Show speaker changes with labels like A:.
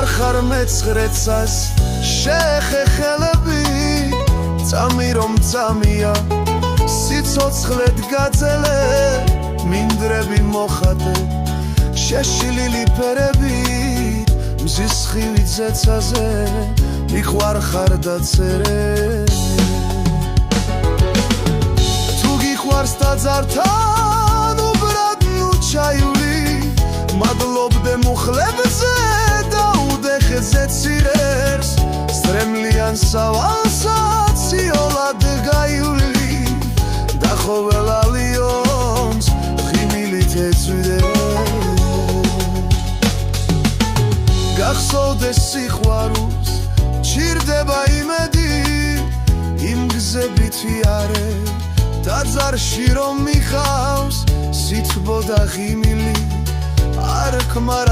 A: ხარ მეცხრეცას შეხეხელები წამი რომ წამია სიცოცხლედ გაძელე მინდრები მოხატე შეშლილი ფერები მზის ხივი ძეცაზე მიყვარ ხარ დაწერე თუ გიყვარს ტაძართან უბრად ნუ ჩაივლი მადლობდე მუხლებზე და უდეხეზე ცირერს სრემლიან სავალსაც იოლად გაივლი და ყოველ ალიონს ღიმილით ეწვიდე გახსოვდეს სიყვარულს ჩირდება იმედი იმ გზებით ვიარე ტაძარში რომ მიხავს სითბო და ღიმილი არ ქმარ